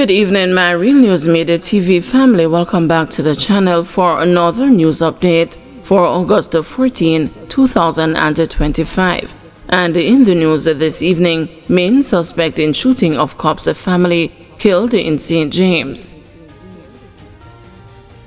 Good evening, my Real News Midday TV family. Welcome back to the channel for another news update for August 14, 2025. And in the news this evening, main suspect in shooting of cops family killed in St. James.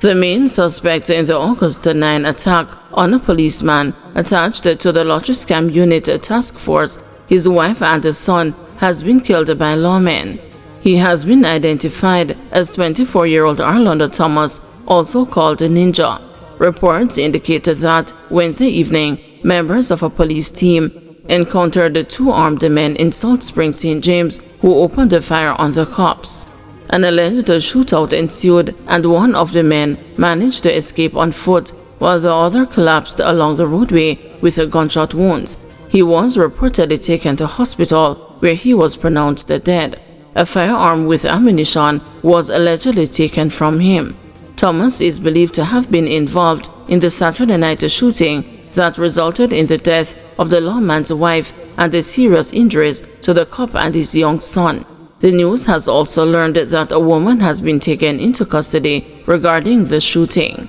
The main suspect in the August 9 attack on a policeman attached to the lottery scam unit task force, his wife and his son, has been killed by lawmen. He has been identified as 24-year-old Orlando Thomas, also called Ninja. Reports indicated that Wednesday evening, members of a police team encountered two armed men in Salt Springs, St. James, who opened fire on the cops. An alleged shootout ensued, and one of the men managed to escape on foot, while the other collapsed along the roadway with gunshot wounds. He was reportedly taken to hospital, where he was pronounced dead. A firearm with ammunition was allegedly taken from him. Thomas is believed to have been involved in the Saturday night shooting that resulted in the death of the lawman's wife and the serious injuries to the cop and his young son. The news has also learned that a woman has been taken into custody regarding the shooting.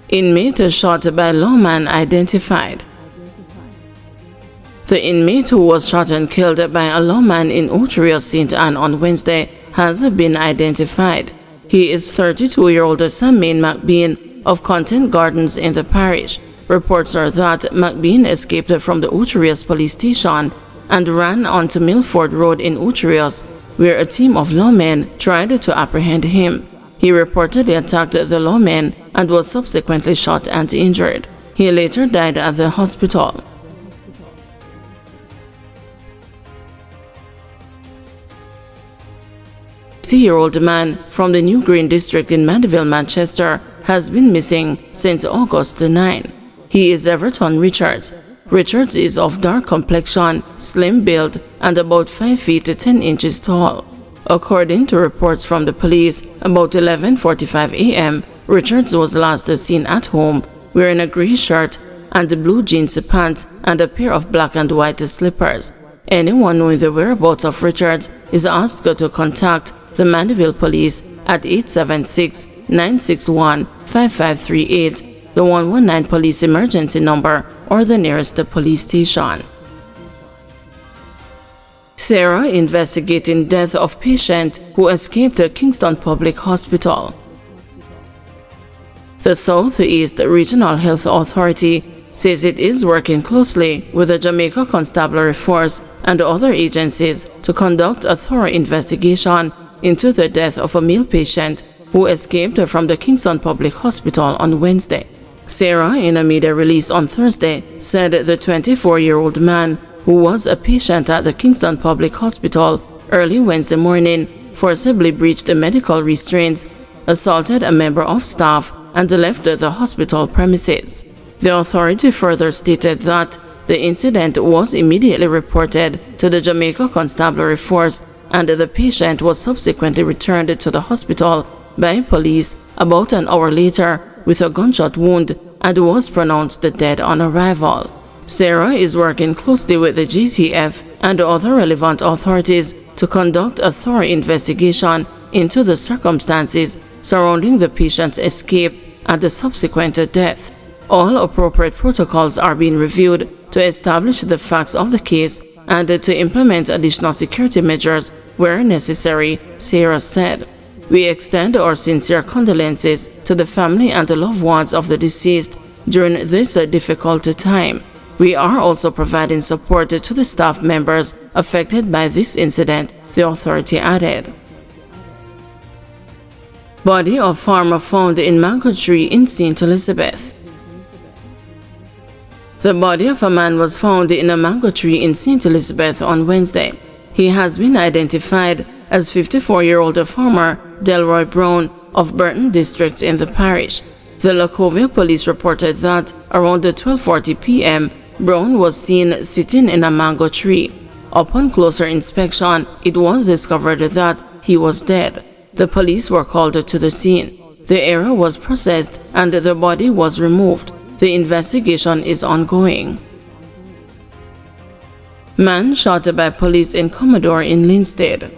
Inmate shot by lawman identified. The inmate who was shot and killed by a lawman in Oteria, St. Anne on Wednesday has been identified. He is 32-year-old Sammain McBean of Content Gardens in the parish. Reports are that McBean escaped from the Oterias police station and ran onto Milford Road in Oterias, where a team of lawmen tried to apprehend him. He reportedly attacked the lawmen and was subsequently shot and injured. He later died at the hospital. A 60-year-old man from the New Green district in Mandeville, Manchester, has been missing since August 9. He is Everton Richards. Richards is of dark complexion, slim build, and about 5 feet 10 inches tall. According to reports from the police, about 11:45 a.m., Richards was last seen at home wearing a gray shirt and blue jeans pants and a pair of black and white slippers. Anyone knowing the whereabouts of Richards is asked to contact the Mandeville Police at 876-961-5538, the 119 police emergency number, or the nearest police station. Sarah investigating death of patient who escaped Kingston Public Hospital. The Southeast Regional Health Authority says it is working closely with the Jamaica Constabulary Force and other agencies to conduct a thorough investigation into the death of a male patient who escaped from the Kingston Public Hospital on Wednesday. Sarah, in a media release on Thursday, said the 24-year-old man, who was a patient at the Kingston Public Hospital early Wednesday morning, forcibly breached the medical restraints, assaulted a member of staff, and left the hospital premises. The authority further stated that the incident was immediately reported to the Jamaica Constabulary Force, and the patient was subsequently returned to the hospital by police about an hour later with a gunshot wound and was pronounced dead on arrival. Sarah is working closely with the GCF and other relevant authorities to conduct a thorough investigation into the circumstances surrounding the patient's escape and the subsequent death. All appropriate protocols are being reviewed to establish the facts of the case and to implement additional security measures where necessary, Sarah said. We extend our sincere condolences to the family and the loved ones of the deceased during this difficult time. We are also providing support to the staff members affected by this incident, the authority added. Body of farmer found in mango tree in St. Elizabeth. The body of a man was found in a mango tree in St. Elizabeth on Wednesday. He has been identified as 54-year-old farmer Delroy Brown of Burton District in the parish. The Lacovia police reported that around 12:40 p.m., Brown was seen sitting in a mango tree. Upon closer inspection, it was discovered that he was dead. The police were called to the scene. The area was processed and the body was removed. The investigation is ongoing. Man shot by police in Commodore in Linstead.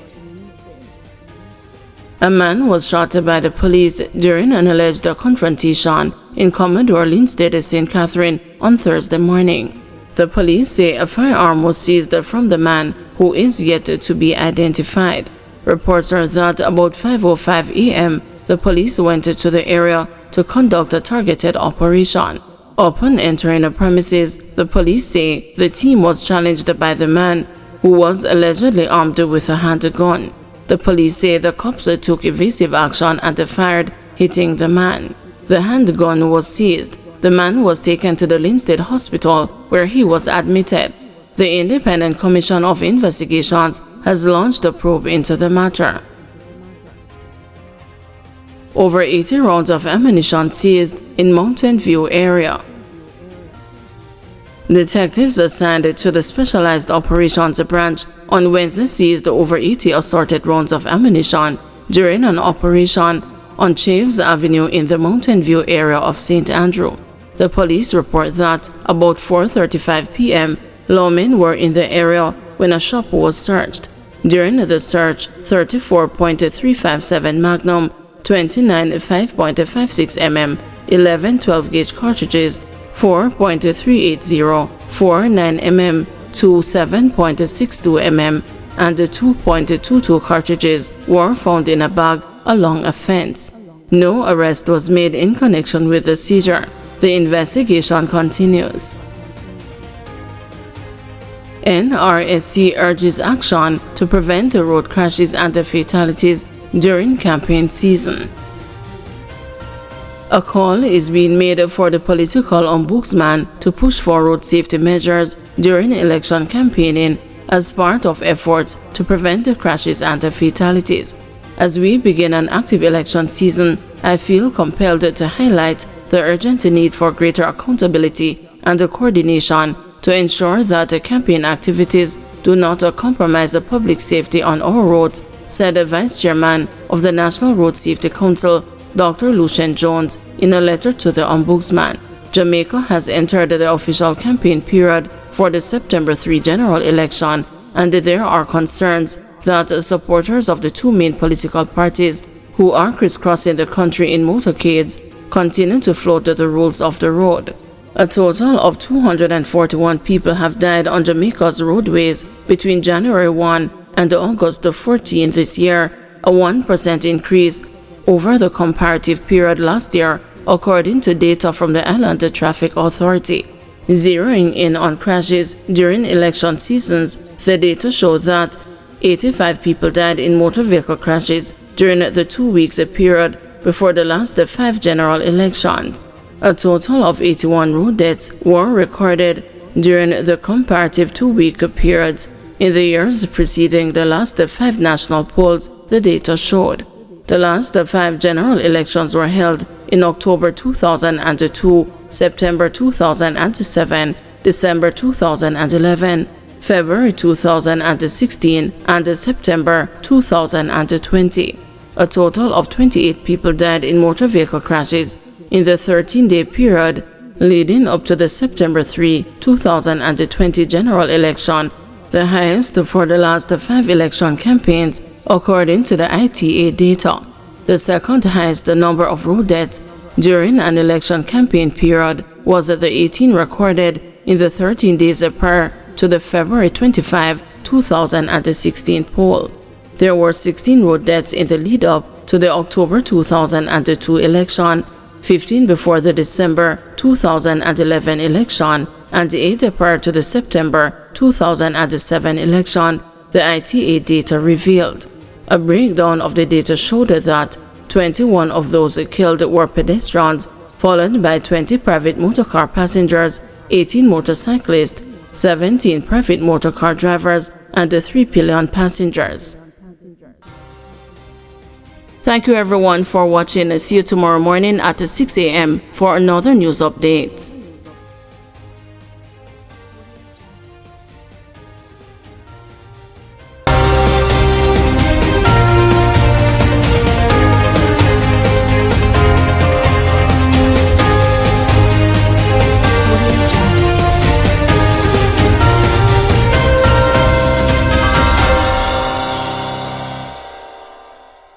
A man was shot by the police during an alleged confrontation in Commodore Linstead, St. Catherine on Thursday morning. The police say a firearm was seized from the man, who is yet to be identified. Reports are that about 5:05 a.m., the police went to the area to conduct a targeted operation. Upon entering the premises, the police say the team was challenged by the man, who was allegedly armed with a handgun. The police say the cops took evasive action and fired, hitting the man. The handgun was seized. The man was taken to the Linstead Hospital, where he was admitted. The Independent Commission of Investigations has launched a probe into the matter. Over 80 rounds of ammunition seized in Mountain View area. Detectives assigned to the Specialized Operations Branch on Wednesday seized over 80 assorted rounds of ammunition during an operation on Chaves Avenue in the Mountain View area of St. Andrew. The police report that about 4:35 p.m., lawmen were in the area when a shop was searched. During the search, 34.357 Magnum, 29 5.56 mm, 11 12-gauge cartridges, 4.380, 4 9 mm, 2 7.62 mm, and 2.22 cartridges were found in a bag along a fence. No arrest was made in connection with the seizure. The investigation continues. NRSC urges action to prevent road crashes and fatalities during campaign season. A call is being made for the political ombudsman to push for road safety measures during election campaigning as part of efforts to prevent the crashes and the fatalities. As we begin an active election season, I feel compelled to highlight the urgent need for greater accountability and coordination to ensure that the campaign activities do not compromise the public safety on our roads, said the Vice Chairman of the National Road Safety Council, Dr. Lucian Jones, in a letter to the Ombudsman. Jamaica has entered the official campaign period for the September 3 general election, and there are concerns that supporters of the two main political parties who are crisscrossing the country in motorcades continue to float the rules of the road. A total of 241 people have died on Jamaica's roadways between January 1 and August 14 this year, a 1% increase over the comparative period last year, according to data from the Island Traffic Authority. Zeroing in on crashes during election seasons, the data show that 85 people died in motor vehicle crashes during the 2 weeks period before the last 5 general elections. A total of 81 road deaths were recorded during the comparative 2-week periods in the years preceding the last 5 national polls, the data showed. The last 5 general elections were held in October 2002, September 2007, December 2011, February 2016, and September 2020. A total of 28 people died in motor vehicle crashes in the 13-day period leading up to the September 3, 2020 general election, the highest for the last 5 election campaigns, according to the ITA data. The second highest number of road deaths during an election campaign period was the 18 recorded in the 13 days prior to the February 25, 2016 poll. There were 16 road deaths in the lead-up to the October 2002 election, 15 before the December 2011 election, and 8 prior to the September 2007 election, the ITA data revealed. A breakdown of the data showed that 21 of those killed were pedestrians, followed by 20 private motorcar passengers, 18 motorcyclists, 17 private motorcar drivers, and 3 pillion passengers. Thank you everyone for watching. See you tomorrow morning at 6 a.m. for another news update.